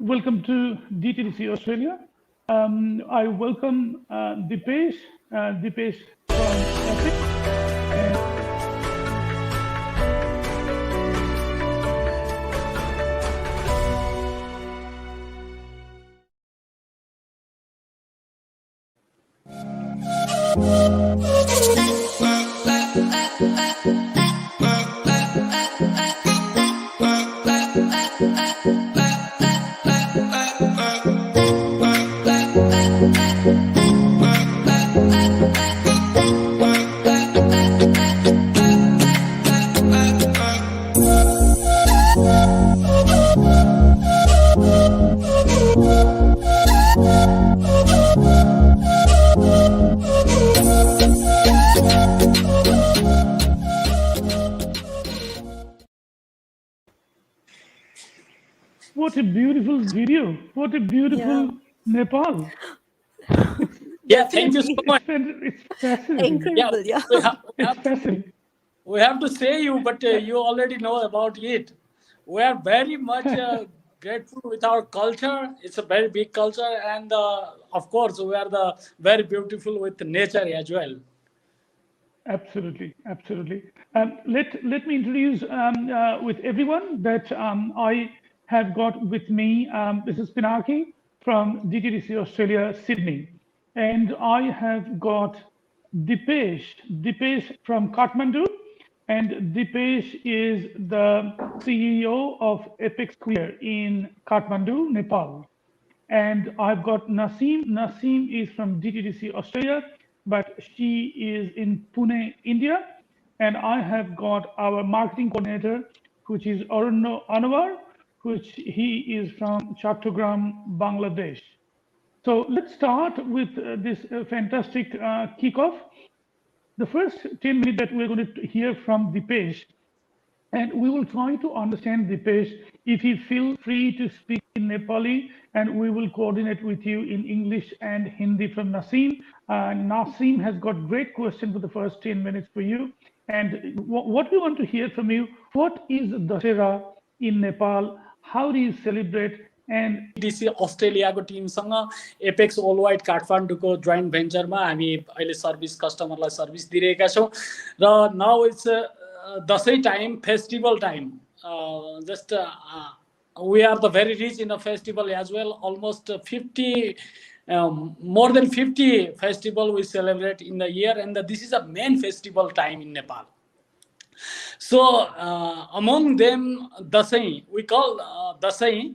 Welcome to DTDC Australia. I welcome Dipesh from Epic. What a beautiful video. What a beautiful Nepal. Yeah, thank you so much. It's fascinating. Incredible, It's fascinating. We have to say you, but you already know about it. We are very much grateful with our culture. It's a very big culture, and of course, we are very beautiful with nature as well. Absolutely. Let me introduce with everyone that I have got with me. This is Pinaki from DTDC Australia, Sydney, and I have got Dipesh from Kathmandu, and Dipesh is the CEO of Apex Career in Kathmandu, Nepal. And I've got Naseem. Naseem is from DTDC Australia, but she is in Pune, India. And I have got our marketing coordinator, which is Arunno Anwar, which he is from Chattogram, Bangladesh. So let's start with this fantastic kickoff. The first 10 minutes that we're going to hear from Dipesh, and we will try to understand Dipesh. If you feel free to speak in Nepali, and we will coordinate with you in English and Hindi from Naseem. Naseem has got great question for the first 10 minutes for you. And what we want to hear from you, what is Dussehra in Nepal? How do you celebrate? And DTDC अस्ट्रेलियाको टिमसँग Apex world wide काठमाडौँको joint भेन्चरमा हामी अहिले service कस्टमरलाई service दिइरहेका छौँ र now it's Dashain time festival time just we are the very rich in the festival as well. Almost 50 more than 50 festival we celebrate in the year, and this is a main festival time in Nepal. So among them Dussehra, we call Dussehra.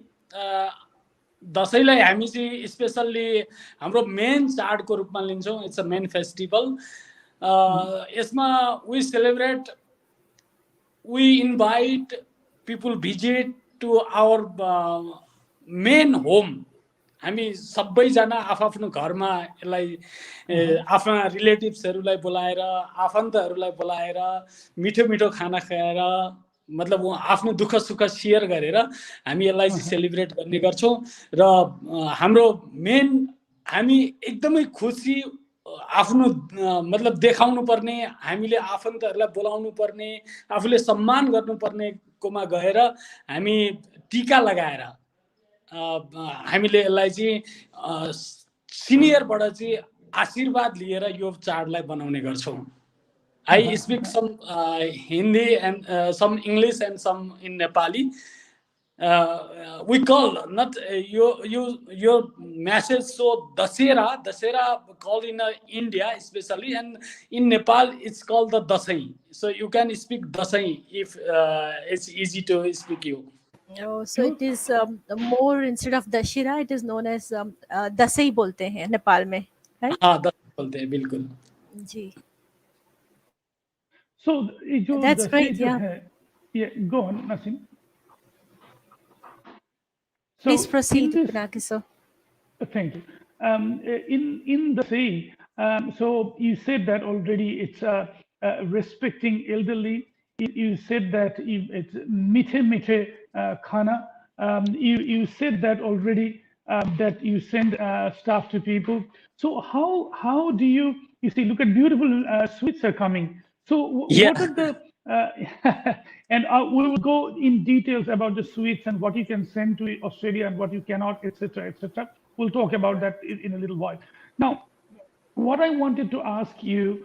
दसैँलाई हामी चाहिँ specially हाम्रो main चाडको रूपमा लिन्छौँ. It's a main festival. यसमा we celebrate, we invite people visit to our main home. हामी सबैजना आफ्नो घरमा यसलाई आफ्ना रिलेटिभ्सहरूलाई बोलाएर, आफन्तहरूलाई बोलाएर मिठो मिठो खाना खाएर, मतलब आफ्नो दुःख सुख शेयर गरेर हामी यसलाई सेलिब्रेट गर्ने गर्छौं. र हाम्रो मेन हामी एकदमै खुसी आफ्नो मतलब देखाउनु पर्ने, हामीले आफन्तहरूलाई बोलाउनु पर्ने, आफूले सम्मान गर्नु पर्ने कोमा गएर हामी टीका लगाएर हामीले यसलाई चाहिँ सिनियरबाट चाहिँ आशीर्वाद लिएर यो चाडलाई बनाउने गर्छौं. I speak some Hindi and some English and some in Nepali. We call not your message. So Dussehra called in India especially, and in Nepal it's called the Dussehra. So you can speak Dussehra if it's easy to speak you. Oh, so it is more, instead of Dussehra, it is known as Dussehra बोलते हैं नेपाल में, right? हाँ, Dussehra बोलते हैं बिल्कुल. जी. So that's great. Yeah, go on, Naseem. So please proceed, Pinaki sir. Thank you. In the say, so you said that already. It's respecting elderly. You said that it's mithe khana. You said that already, that you send stuff to people. So how do you see? Look at beautiful sweets are coming. So what are the Uh, and we will go in details about the sweets and what you can send to Australia and what you cannot, etc., etc. We'll talk about that in a little while. Now, what I wanted to ask you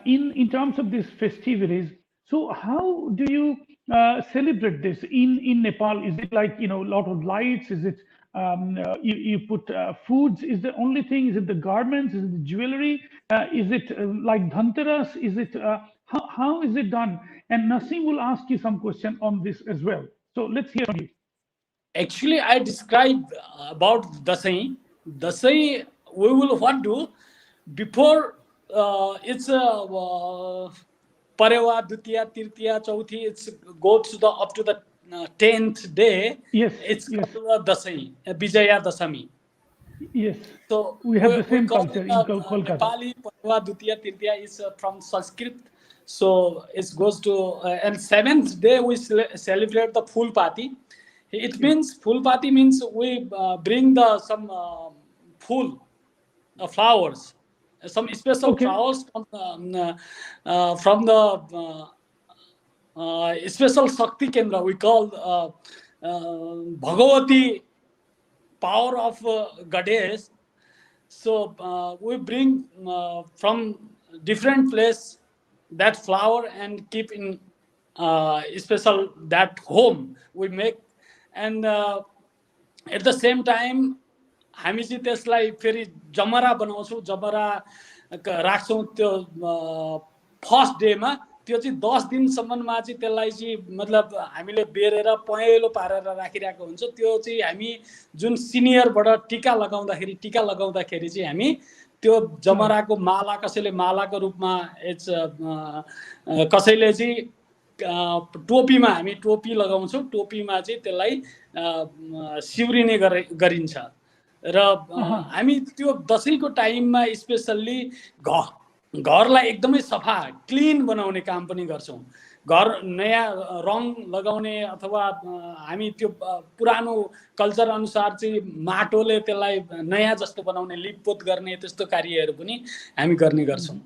in terms of these festivities. So, how do you celebrate this in Nepal? Is it like a lot of lights? Is it you put foods? Is the only thing? Is it the garments? Is it the jewelry? Is it like Dhanteras? Is it how is it done? And Nasim will ask you some question on this as well. So let's hear from you. Actually, I described about Dussehra. Dussehra, we will what do before it's Parewa, Dutiya, Tirtiya, Chauthi. It's goes to the up to the 10th day. Yes, it's yes. called Dussehra, Vijaya Dasami. Yes. So we have the same call culture it, in Kolkata. Nepali Parewa, Dutiya, Tirtiya is from Sanskrit. So it goes to and 7th day we celebrate the full party. It means full party means we bring the some full flowers, some special flowers from the special Shakti Kendra. We call Bhagavati, power of goddess. So we bring from different place that flower and keep in special that home we make. And at the same time हामी चाहिँ त्यसलाई फेरि जमरा बनाउँछौँ, जमरा राख्छौँ त्यो first डेमा। त्यो चाहिँ 10 दिनसम्ममा चाहिँ त्यसलाई चाहिँ मतलब हामीले बेरेर पहेँलो पारेर राखिरहेको हुन्छ। त्यो चाहिँ हामी जुन सिनियरबाट टीका लगाउँदाखेरि चाहिँ हामी त्यो जमराको माला, कसैले मालाको रूपमा कसैले चाहिँ टोपीमा हामी टोपी लगाउँछौँ, टोपीमा चाहिँ त्यसलाई सिउरिने गरिन्छ। र हामी त्यो दशैंको टाइममा स्पेशल्ली घरलाई एकदमै सफा क्लिन बनाउने काम पनि गर्छौँ। घर नयाँ रङ लगाउने अथवा हामी त्यो पुरानो कल्चर अनुसार चाहिँ माटोले त्यसलाई नयाँ जस्तो बनाउने, लिपपोत गर्ने त्यस्तो कार्यहरू पनि हामी गर्ने गर्छौँ।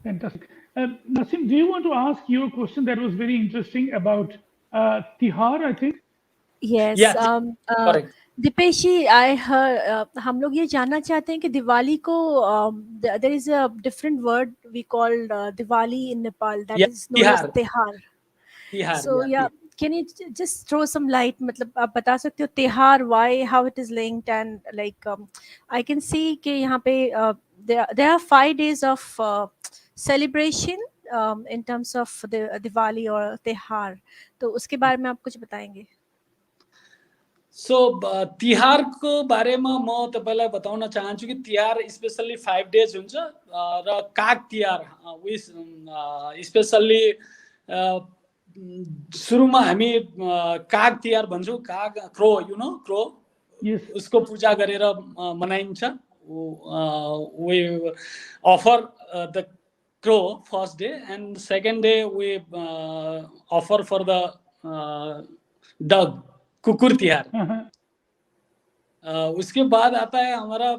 Fantastic. Nasim, do you want to ask your question that was very interesting about Tihar, I think? Yes. Correct. Dipeshi, I heard हम लोग ये जानना चाहते हैं कि दिवाली को there is a different word we call Diwali in Nepal, that is known as Tihar. So can you just throw some light? मतलब आप बता सकते हो Tihar, why, how it is linked, and like I can see कि यहाँ पे there are 5 days of celebration in terms of the Diwali or Tihar. तो उसके बारे में आप कुछ बताएंगे? So तिहारको बारेमा म तपाईलाई बताउन चाहन्छु कि तिहार स्पेशली 5 डेज हुन्छ र काग तिहार स्पेशली सुरुमा हामी काग तिहार भन्छौँ। काग क्रो, यु नो क्रो, उसको पूजा गरेर मनाइन्छ। we offer the crow first day, and second day we offer for the dog, कुकुर तिहार। उसके बाद आता है हमारा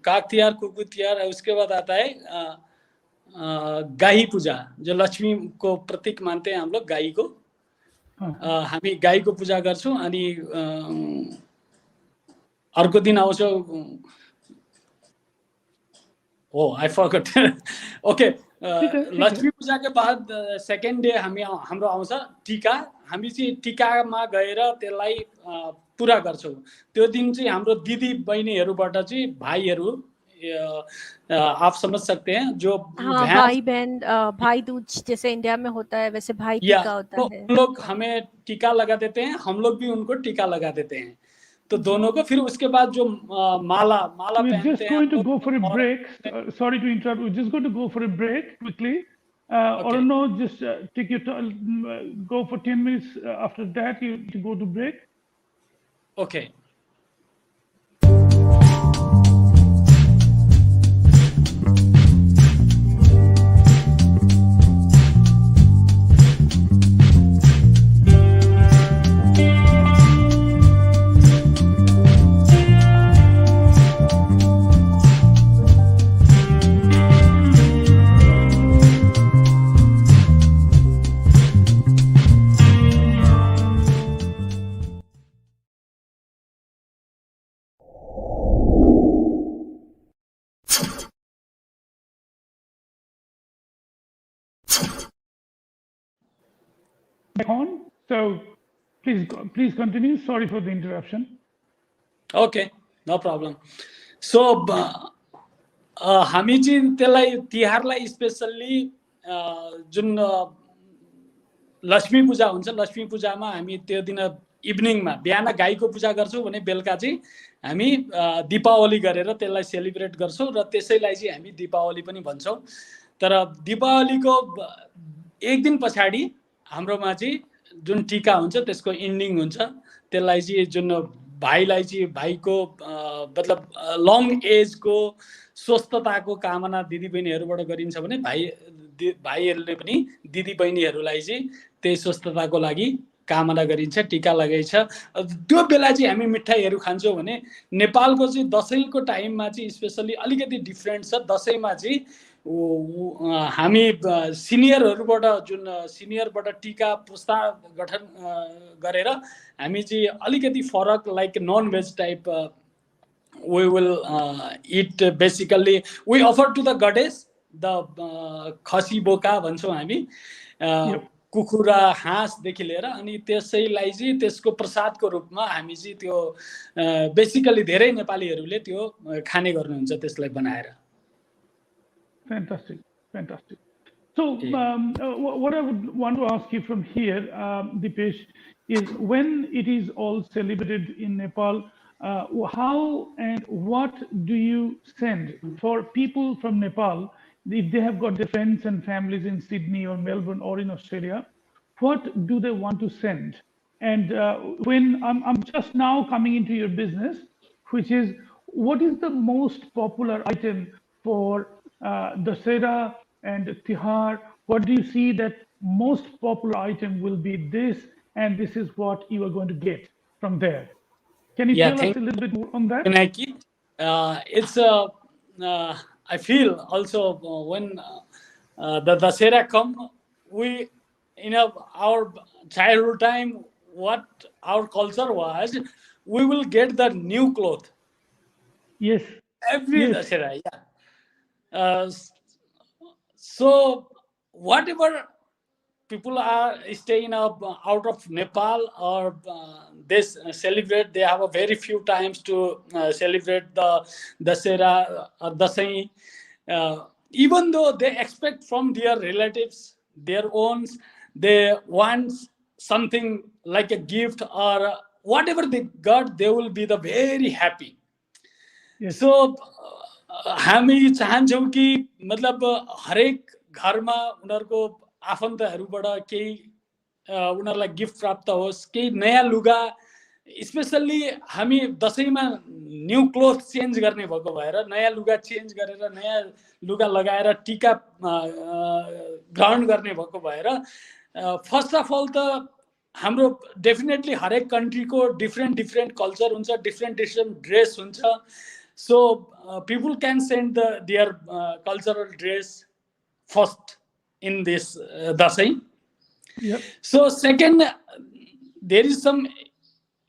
काग तिहार, कुकुर तिहार। उसके बाद आता है गाई पूजा, जो लक्ष्मी को प्रतीक मानते हैं हम लोग गाई को। हामी गाई को पूजा गर्छौं। अनि अर्को दिन आउँछ, I forgot. Okay, लक्ष्मी पूजा के बाद सेकेन्ड डे हाम्रो आउँछ टीका। हामी चाहिँ टीकामा गएर त्यसलाई पूरा गर्छौं। त्यो दिन चाहिँ हाम्रो दिदी बहिनीहरुबाट चाहिँ भाइहरु, आप समझ सकते हैं, जो भाई बहन, भाई दूज जैसे इंडिया में होता है वैसे भाई टीका होता है। हम लोग हमें टीका लगा देते हैं, हम लोग भी उनको टीका लगा देते हैं। तो दोनों को फिर उसके बाद जो माला पहनते हैं। We're just going to go for a break. Sorry to interrupt. We're just going to go for a break quickly. Or no, just take your time. Go for 10 minutes. After that, you go to break. Okay. back on. So please continue. Sorry for the interruption. Okay, no problem. So हामी चाहिँ त्यसलाई तिहारलाई specially जुन लक्ष्मी पूजा हुन्छ, लक्ष्मी पूजामा हामी त्यो दिन इभिनिङमा बिहान गाईको पूजा गर्छौँ भने बेलुका चाहिँ हामी दीपावली गरेर त्यसलाई सेलिब्रेट गर्छौँ र त्यसैलाई चाहिँ हामी दीपावली पनि भन्छौँ। तर दीपावलीको एक दिन पछाडि हाम्रोमा चाहिँ जुन टीका हुन्छ त्यसको इन्डिङ हुन्छ, त्यसलाई चाहिँ जुन भाइलाई चाहिँ भाइको मतलब लङ एजको स्वस्थताको कामना दिदीबहिनीहरूबाट गरिन्छ भने भाइहरूले पनि दिदीबहिनीहरूलाई चाहिँ त्यही स्वस्थताको लागि कामना गरिन्छ, टीका लगाइन्छ। त्यो बेला चाहिँ हामी मिठाईहरू खान्छौँ भने नेपालको चाहिँ दसैँको टाइममा चाहिँ स्पेसल्ली अलिकति डिफ्रेन्ट छ। दसैँमा चाहिँ हामी सिनियरहरूबाट जुन सिनियरबाट टीका पुस्ता गठन गरेर हामी चाहिँ अलिकति फरक like non veg type we will eat basically we offer to the goddess the खसी बोका भन्छौँ हामी कुखुरा हाँसदेखि लिएर अनि त्यसैलाई चाहिँ त्यसको प्रसादको रूपमा हामी चाहिँ त्यो बेसिकली धेरै नेपालीहरूले त्यो खाने गर्नुहुन्छ त्यसलाई बनाएर। Fantastic. So what I would want to ask you from here, Dipesh, is when it is all celebrated in Nepal, how and what do you send for people from Nepal if they have got their friends and families in Sydney or Melbourne or in Australia? What do they want to send? And when I'm just now coming into your business, which is what is the most popular item for Dussehra and Tihar? What do you see that most popular item will be this, and this is what you are going to get from there? Can you tell us a little bit more on that? Nike, it's I feel also when the Dussehra come, we our childhood time, what our culture was, we will get the new cloth. Yes. Every Dussehra, so whatever people are staying out of Nepal or they celebrate, they have a very few times to celebrate the Dussehra or Dasai. Even though they expect from their relatives, their owns, they want something like a gift or whatever they got, they will be the very happy. Yes. So हामी चाहन्छौँ कि मतलब हरेक घरमा उनीहरूको आफन्तहरूबाट केही उनीहरूलाई gift प्राप्त होस्, केही नयाँ लुगा, स्पेसल्ली हामी दसैँमा न्यू क्लोथ चेन्ज गर्ने भएको भएर नयाँ लुगा चेन्ज गरेर नयाँ लुगा लगाएर टीका ग्रहण गर्ने भएको भएर फर्स्ट अफ अल त हाम्रो डेफिनेटली हरेक कन्ट्रीको डिफ्रेन्ट कल्चर हुन्छ, डिफ्रेन्ट ड्रेस हुन्छ. So people can send their cultural dress first in this Dasai. Yep. So second, there is some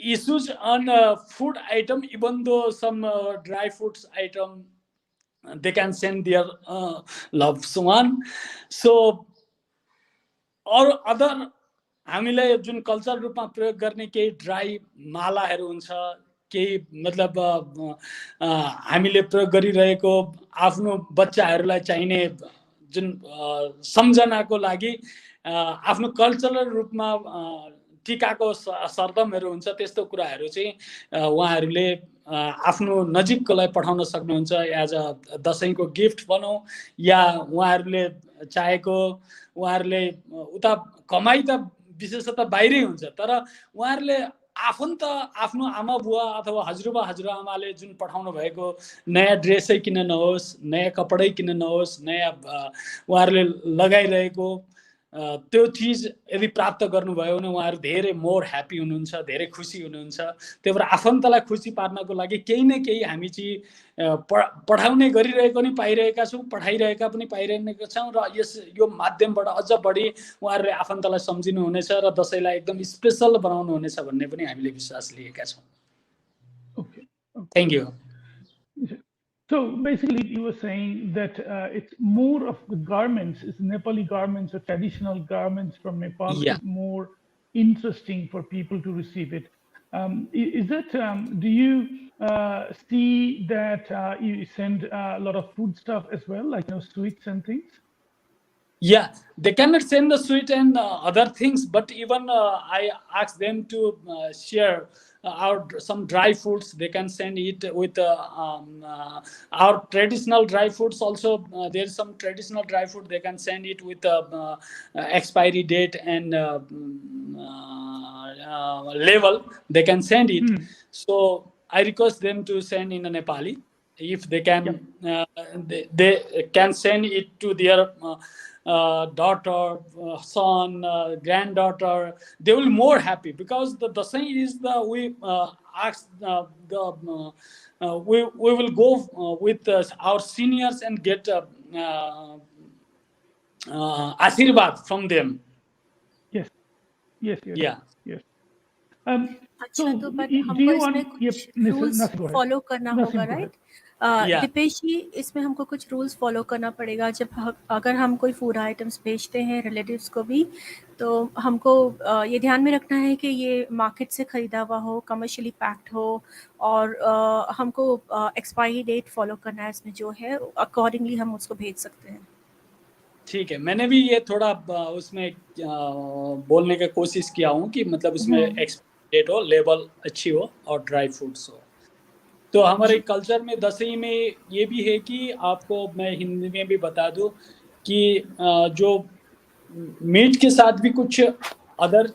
issues on food item, even though some dry foods item, they can send their loved one. So or other हामीले जुन culture रूपमा प्रयोग गर्ने केही dry मालाहरू हुन्छ, केही मतलब हामीले प्रयोग गरिरहेको आफ्नो बच्चाहरूलाई चाहिने जुन सम्झनाको लागि आफ्नो कल्चरल रूपमा टीकाको सरदमहरू हुन्छ, त्यस्तो कुराहरू चाहिँ उहाँहरूले आफ्नो नजिककोलाई पठाउन सक्नुहुन्छ एज अ दसैँको गिफ्ट भनौँ या उहाँहरूले चाहेको उहाँहरूले उता कमाइ त विशेषतः बाहिरै हुन्छ, तर उहाँहरूले आफन्त आफ्नो आमा बुवा अथवा हजुरबा हजुरआमाले जुन पठाउनु भएको नयाँ ड्रेसै किन नहोस्, नयाँ कपडै किन नहोस्, नयाँ उहाँहरूले लगाइरहेको त्यो चिज यदि प्राप्त गर्नुभयो भने उहाँहरू धेरै मोर ह्याप्पी हुनुहुन्छ, धेरै खुसी हुनुहुन्छ. त्यही भएर आफन्तलाई खुसी पार्नको लागि केही न केही हामी चाहिँ पठाउने गरिरहेको पनि पाइरहेका छौँ, पठाइरहेका पनि पाइरहेका छौँ र यो माध्यमबाट अझ बढी उहाँहरूले आफन्तलाई सम्झिनुहुनेछ र दसैँलाई एकदम स्पेसल बनाउनुहुनेछ भन्ने पनि हामीले विश्वास लिएका छौँ. Okay. Thank you. So basically, you were saying that it's more of the garments, it's Nepali garments or traditional garments from Nepal Yeah. is more interesting for people to receive it. Is that, do you see that you send a lot of food stuff as well, like, sweets and things? Yeah, they cannot send the sweet and other things, but even I ask them to share some dry foods. They can send it with our traditional dry foods. Also, there's some traditional dry food. They can send it with expiry date and label. They can send it. So I request them to send in a Nepali. If they can, they can send it to their daughter, son, granddaughter. They will more happy because the Dasai is the we ask we will go with our seniors and get Ashirwad from them. Yes, yes, yes, Yeah. yes. अच्छा, So तो but do हमको you इसमें want, yep, कुछ rules Nasim, go ahead. Follow करना होगा, Nasim, go right? ahead. Yeah. Deepesh ji, इसमें हमको कुछ रूल्स फॉलो करना पड़ेगा जब अगर हम कोई फूड आइटम्स बेचते हैं रिलेटिव्स को भी, तो हमको ये ध्यान में रखना है कि ये मार्केट से ख़रीदा हुआ हो, कमर्शियली पैक्ड हो, और हमको एक्सपायरी डेट फॉलो करना है इसमें जो है, अकॉर्डिंगली हम उसको भेज सकते हैं। ठीक है, मैंने भी ये थोड़ा उसमें बोलने की कोशिश किया हूँ कि मतलब उसमें एक्सपायरी डेट हो, लेबल अच्छी हो और ड्राई फ्रूट्स हो। तो हमारे कल्चर में दसई में ये भी है कि आपको मैं हिंदी में भी बता दूं कि जो मीट के साथ भी कुछ अदर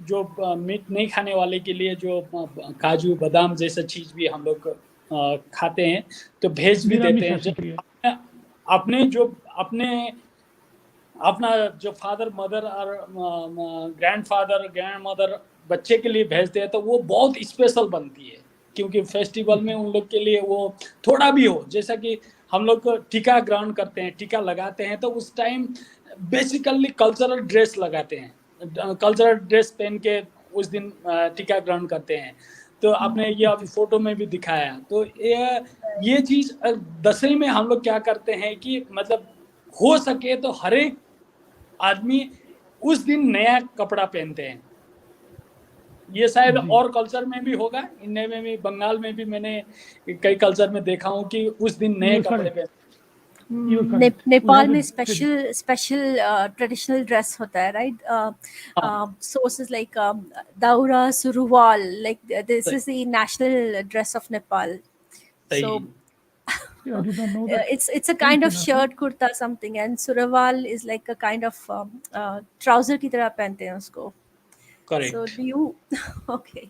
जो मीट नहीं खाने वाले के लिए जो काजू बादाम जैसा चीज भी हम लोग खाते हैं, तो भेज भी देते हैं। जब अपने जो अपना जो फादर मदर और ग्रैंडफादर ग्रैंडमदर बच्चे के लिए भेजते हैं, तो वो बहुत स्पेशल बनती है, क्योंकि फेस्टिवल में उन लोग के लिए वो थोड़ा भी हो, जैसा कि हम लोग टीका ग्रहण करते हैं, टीका लगाते हैं, तो उस टाइम बेसिकली कल्चरल ड्रेस लगाते हैं, कल्चरल ड्रेस पहन के उस दिन टीका ग्रहण करते हैं। तो आपने ये अभी फोटो में भी दिखाया। तो ये चीज दसवीं में हम लोग क्या करते हैं कि मतलब हो सके तो हर एक आदमी उस दिन नया कपड़ा पहनते हैं। ये शायद और कल्चर में भी होगा, इंडिया में भी, बंगाल में भी मैंने कई कल्चर में देखा हूँ कि उस दिन नए कपड़े पहनते हैं। नेपाल में स्पेशल ट्रेडिशनल ड्रेस होता है, राइट? सोर्सेज लाइक दाउरा, सुरुवाल, like this is the national dress of Nepal. So I did not know that. It's a kind of shirt kurta something, and surawal is like a kind of trouser की तरह पहनते हैं उसको। Correct. So do you? Okay,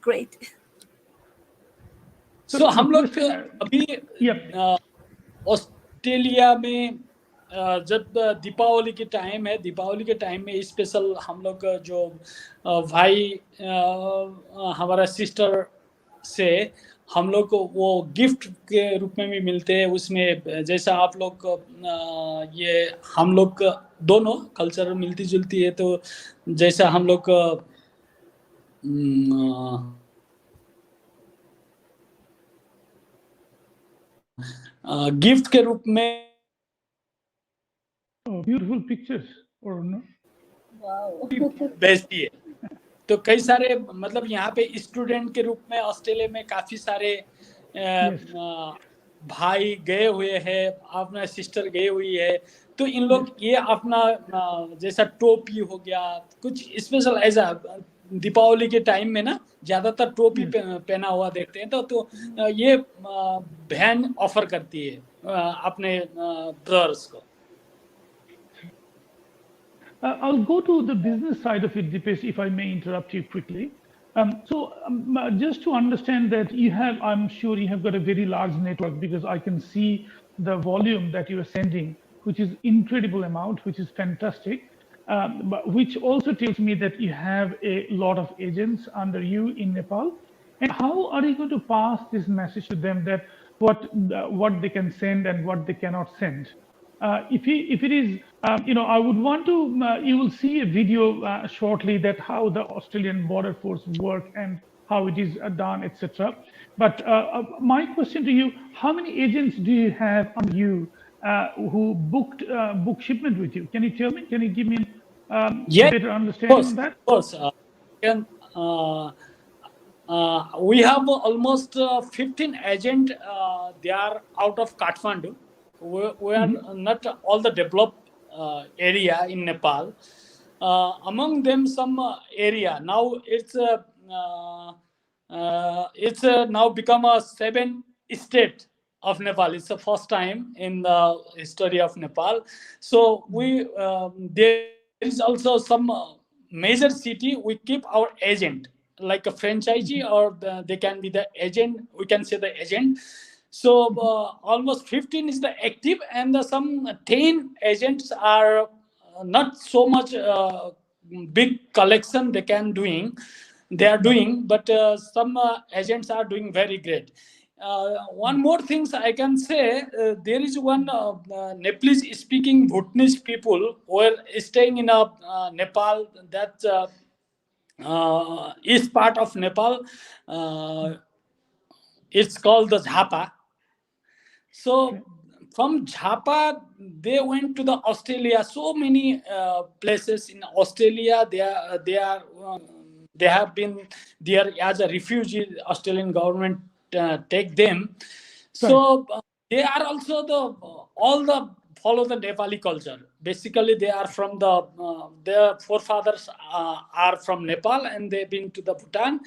great. So हम लोग अभी Australia में जब दीपावली के टाइम है, दीपावली के टाइम में स्पेशल हम लोग जो भाई हमारा सिस्टर से हम लोग को वो गिफ्ट के रूप में भी मिलते हैं। उसमें जैसा आप लोग ये हम लोग दोनों कल्चर मिलती जुलती है, तो जैसा हम लोग गिफ्ट के रूप में ब्यूटीफुल पिक्चर्स और नो भेजती है। तो कई सारे मतलब यहाँ पे स्टूडेंट के रूप में ऑस्ट्रेलिया में काफी सारे भाई गए हुए हैं, अपना सिस्टर गई हुई है, तो इन लोग ये अपना जैसा टोपी हो गया, कुछ स्पेशल ऐसा दीपावली के टाइम में ना ज्यादातर टोपी पहना हुआ देखते हैं, तो ये बहन ऑफर करती है अपने ब्रदर्स को। I'll go to the business side of it, Dipesh, if I may interrupt you quickly. Just to understand that you have, I'm sure you have got a very large network, because I can see the volume that you are sending, which is incredible amount, which is fantastic, but which also tells me that you have a lot of agents under you in Nepal. And how are you going to pass this message to them that what they can send and what they cannot send? If it is, I would want to, you will see a video shortly that how the Australian Border Force work and how it is done, etc. But my question to you: how many agents do you have under you who book shipment with you? Can you tell me? Can you give me Yeah, better of understanding course, on of that? course. Can, we have almost 15 agent. They are out of Kathmandu. We are not all the developed area in Nepal. Among them, some area now it's now become a 7 state of Nepal. It's the first time in the history of Nepal. So we there is also some major city. We keep our agent like a franchisee, or they can be the agent. We can say the agent. So almost 15 is the active, and some 10 agents are not so much big collection they are doing, but some agents are doing very great. One more things I can say, there is one Nepalese speaking Bhutanese people who are staying in Nepal, that east part of Nepal. It's called the Jhapa. So from Jhapa, they went to the Australia. So many places in Australia. They have been there as a refugee. Australian government take them. Right. So they are also all the follow the Nepali culture. Basically, they are from their forefathers are from Nepal, and they've been to the Bhutan,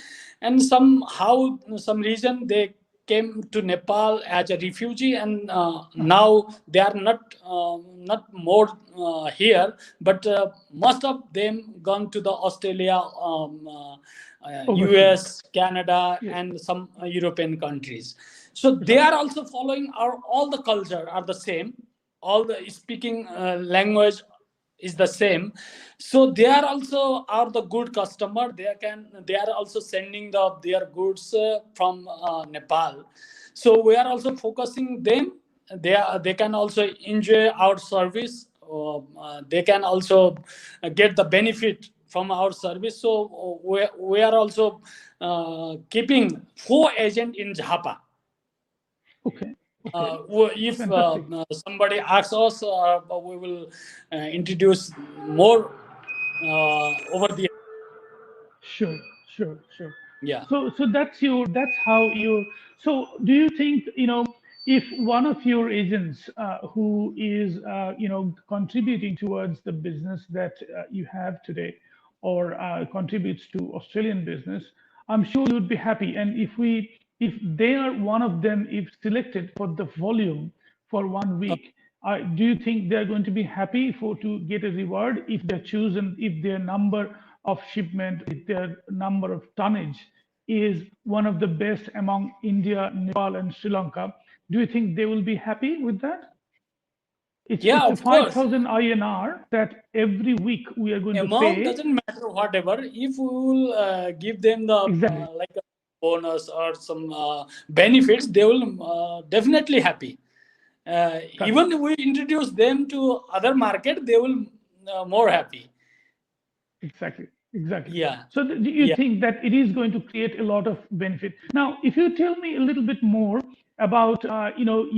and somehow some reason they came to Nepal as a refugee, and now they are not more here, but most of them gone to the Australia, Overseas. US, Canada, Yes. and some European countries. So they are also following all the culture are the same, all the speaking language is the same. So they are also are the good customer. They are also sending their goods from Nepal. So we are also focusing them. They can also enjoy our service. They can also get the benefit from our service. So we are also keeping 4 agents in Jhapa. Okay. If Fantastic. somebody asks us, we will introduce more over the. Sure, sure. Yeah. So that's how you. So do you think, if one of your agents who is contributing towards the business that you have today, or contributes to Australian business, I'm sure you'd be happy. And if they are one of them, if selected for the volume for 1 week, do you think they're going to be happy to get a reward if they're chosen, if their number of shipment, if their number of tonnage is one of the best among India, Nepal, and Sri Lanka? Do you think they will be happy with that? Yeah, It's a of course. 5,000 INR that every week we are going to Amount pay. doesn't matter, whatever. If we will give them the Exactly. like a bonus or some benefits, they will definitely happy. Even if we introduce them to other market, they will more happy. Exactly. Yeah. So do you Yeah. think that it is going to create a lot of benefit? Now, if you tell me a little bit more about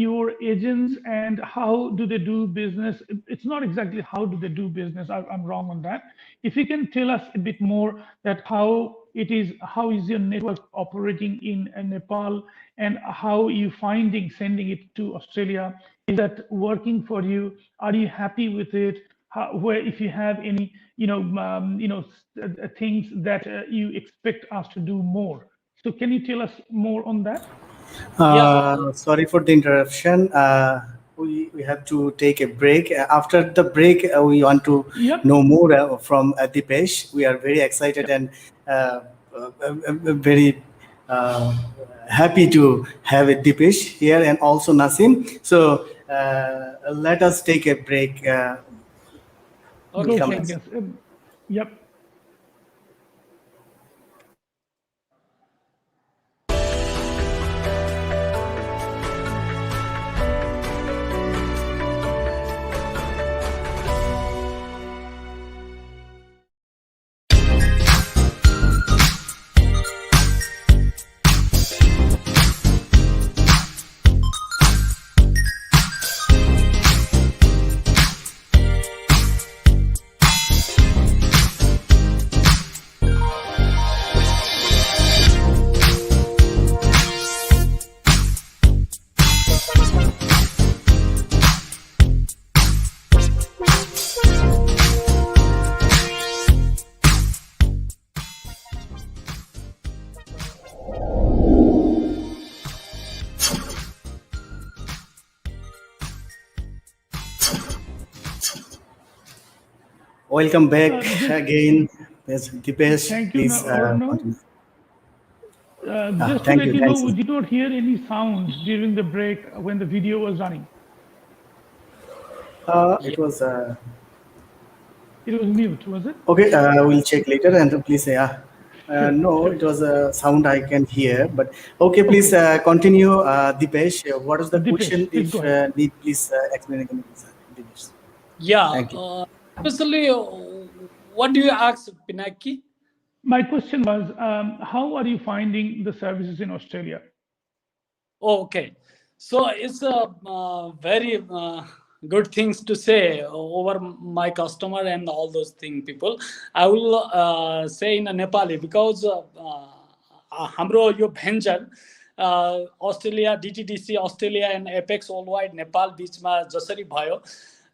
your agents and how do they do business? It's not exactly how do they do business. I'm wrong on that. If you can tell us a bit more that how is your network operating in Nepal, and how you finding sending it to Australia? Is that working for you? Are you happy with it? Where, if you have any things that you expect us to do more, so can you tell us more on that? Yeah. Sorry for the interruption. We have to take a break. After the break, we want to Yep. know more from Dipesh. We are very excited and very happy to have Dipesh here, and also Nasim. So let us take a break. Okay. We'll Go come for it. back. Thanks. Yes. Yep. Welcome back Just again, Ms. Dipesh. thank you, Please Arno. continue. Just to Thank let you. you know, Thanks. we did not hear any sounds during the break when the video was running. It was It was mute, was it? okay. We'll check later. And please, Sure, no, sure. it was a sound I can hear. But okay, please Okay, continue, Dipesh. What is the Dipesh, question? please go If ahead. need, please explain again, Dipesh. Yeah, Thank you. especially what do you ask, Pinaki? My question was, how are you finding the services in Australia? Okay, so it's a very good things to say over my customer and all those thing people. I will say in a Nepali because हाम्रो यो venture Australia DTDC Australia and Apex world Wide Nepal बिचमा जसरी भयो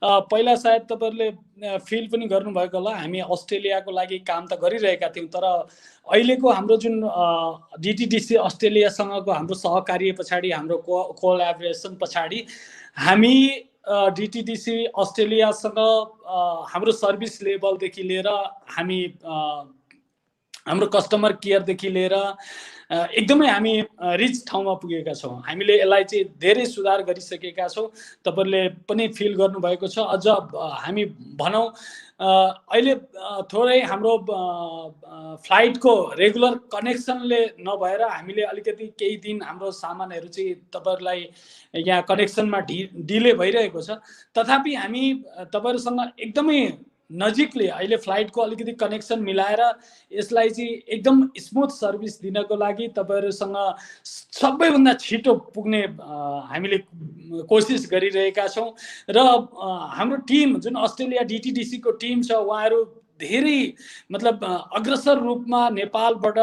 पहिला सायद तपाईँहरूले fill पनि गर्नुभएको होला हामी अस्ट्रेलियाको लागि काम त गरिरहेका थियौँ तर अहिलेको हाम्रो जुन डिटिडिसी अस्ट्रेलियासँगको हाम्रो सहकार्य पछाडि हाम्रो कोलाबोरेसन पछाडि हामी डिटिडिसी अस्ट्रेलियासँग हाम्रो सर्भिस लेभलदेखि लिएर हामी हाम्रो कस्टमर केयरदेखि लिएर एकदमै हामी रिच ठाउँमा पुगेका छौँ हामीले यसलाई चाहिँ धेरै सुधार गरिसकेका छौँ तपाईँहरूले पनि फिल गर्नुभएको छ अझ हामी भनौँ अहिले थोरै हाम्रो फ्लाइटको रेगुलर कनेक्सनले नभएर हामीले अलिकति केही दिन हाम्रो सामानहरू चाहिँ तपाईँहरूलाई यहाँ कनेक्सनमा डिले भइरहेको छ तथापि हामी तपाईँहरूसँग एकदमै नजिकले अहिले फ्लाइटको अलिकति कनेक्सन मिलाएर यसलाई चाहिँ एकदम स्मुथ सर्भिस दिनको लागि तपाईँहरूसँग सबैभन्दा छिटो पुग्ने हामीले कोसिस गरिरहेका छौँ र हाम्रो टिम जुन अस्ट्रेलिया डिटिडिसीको टिम छ उहाँहरू धेरै मतलब अग्रसर रूपमा नेपालबाट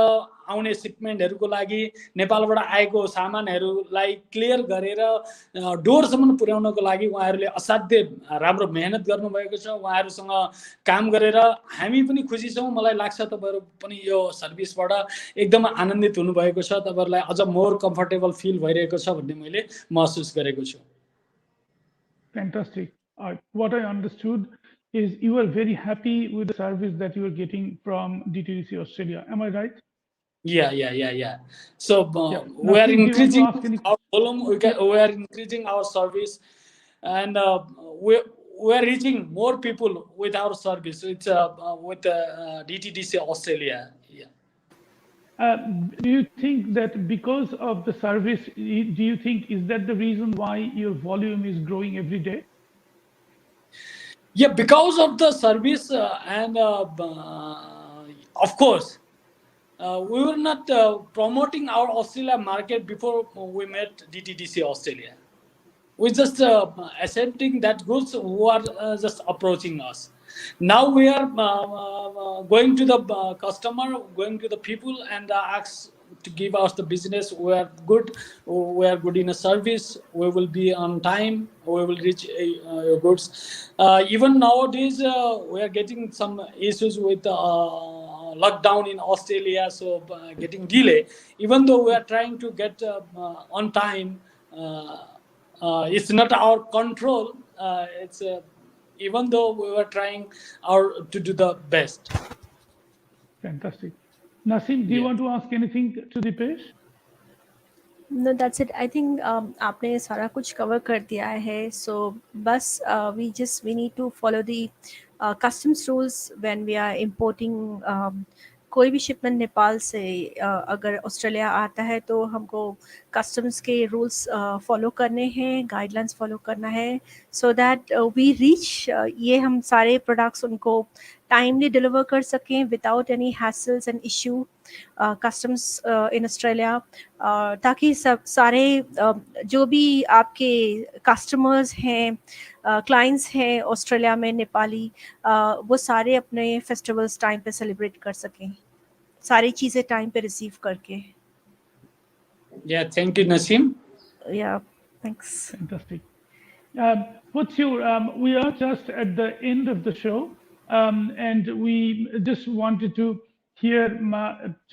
आउने सिपमेन्टहरूको लागि नेपालबाट आएको सामानहरूलाई क्लियर गरेर डोरसम्म पुर्याउनको लागि उहाँहरूले असाध्य राम्रो मेहनत गर्नुभएको छ उहाँहरूसँग काम गरेर हामी पनि खुसी छौँ मलाई लाग्छ तपाईँहरू पनि यो सर्भिसबाट एकदम आनन्दित हुनुभएको छ तपाईँहरूलाई अझ मोर कम्फर्टेबल फिल भइरहेको छ भन्ने मैले महसुस गरेको छु Fantastic. What I understood is you are very happy with the service that you are getting from DTDC Australia. Am I right? Yeah. So Yeah. we are Naseem, do you want to increasing ask any- our volume. We are increasing our service, and we are reaching more people with our service. It's with DTDC Australia. Yeah. Do you think that because of the service, do you think is that the reason why your volume is growing every day? Yeah, because of the service and of course. We were not promoting our Australia market before we met DTDC Australia. We just accepting that goods who are just approaching us. Now we are going to the customer, going to the people and ask to give us the business. We are good in a service, we will be on time, we will reach your goods. Even nowadays, we are getting some issues with lockdown in Australia, so getting delay. Even though we are trying to get on time, it's not our control. It's even though we were trying to do the best. Fantastic. Naseem, do you want to ask anything to Dipesh? No, that's it. I think आपने सारा कुछ cover कर दिया है. So बस we need to follow the customs rules when we are importing कोई भी shipment Nepal से अगर ऑस्ट्रेलिया आता है तो हमको कस्टम्स के रूल्स फॉलो करने हैं, गाइडलाइंस फॉलो करना है सो दैट वी रीच ये हम सारे प्रोडक्ट्स उनको टाइमली डिलीवर कर सकें without any hassles and issue customs in Australia ताकि सब सारे जो भी आपके कस्टमर्स हैं क्लाइंट्स हैं ऑस्ट्रेलिया में नेपाली वो सारे अपने फेस्टिवल्स टाइम पे सेलिब्रेट कर सकें सारी चीज़ें टाइम पे रिसीव करके thank you Naseem thanks Fantastic. What's your we are just at the end of the show, and we just wanted to hear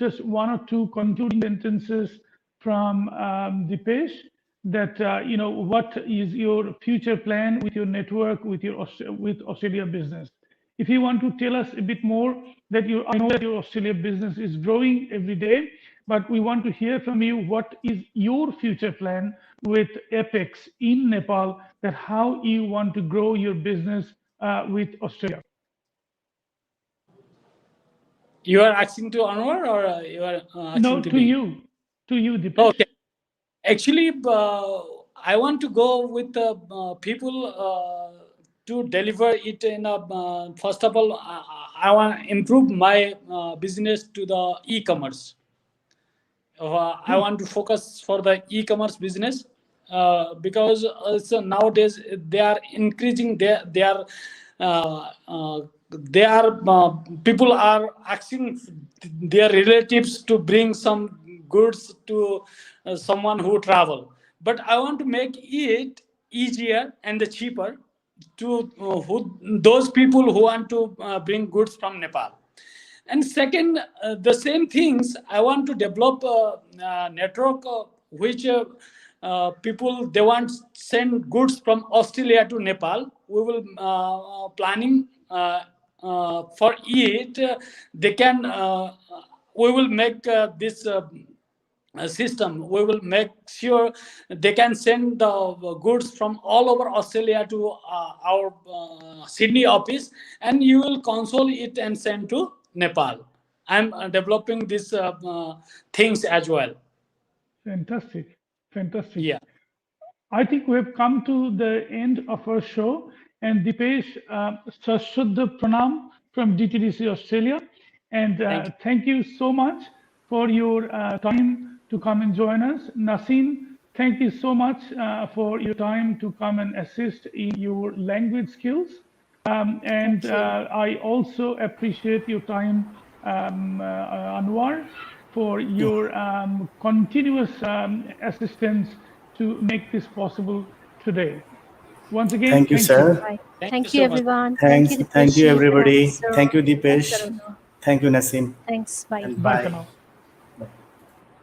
just one or two concluding sentences from Dipesh that what is your future plan with your network with your with Australia business. If you want to tell us a bit more, I know that your Australia business is growing every day, but we want to hear from you what is your future plan with Apex in Nepal, that how you want to grow your business with Australia. You are asking to Anwar, or you are asking No, to to me? you, Dipesh. Okay. Actually, I want to go with the people to deliver it in a. First of all, I want to improve my business to the e-commerce. I want to focus for the e-commerce business because also nowadays they are increasing. They are people are asking their relatives to bring some goods to someone who travel. But I want to make it easier and cheaper to those people who want to bring goods from Nepal. And second, the same things I want to develop a network which people they want send goods from Australia to Nepal. We will planning for it. They can. We will make this. System. We will make sure they can send the goods from all over Australia to our Sydney office, and you will console it and send to Nepal. I'm developing these things as well. Fantastic. Yeah. I think we have come to the end of our show. And Dipesh, Sashuddha Pranam from DTDC Australia. And thank you so much for your time to come and join us. Nasim, thank you so much for your time to come and assist in your language skills. And I also appreciate your time, Anwar, for your continuous assistance to make this possible today. Once again, Thank you, thank you. sir. Thank you, everyone. Thank you, Dipesh. everybody. Thanks, Thank you, thanks, Dipesh. Aruna. Thank you, Nasim. Thanks. Bye. And Bye bye. for now.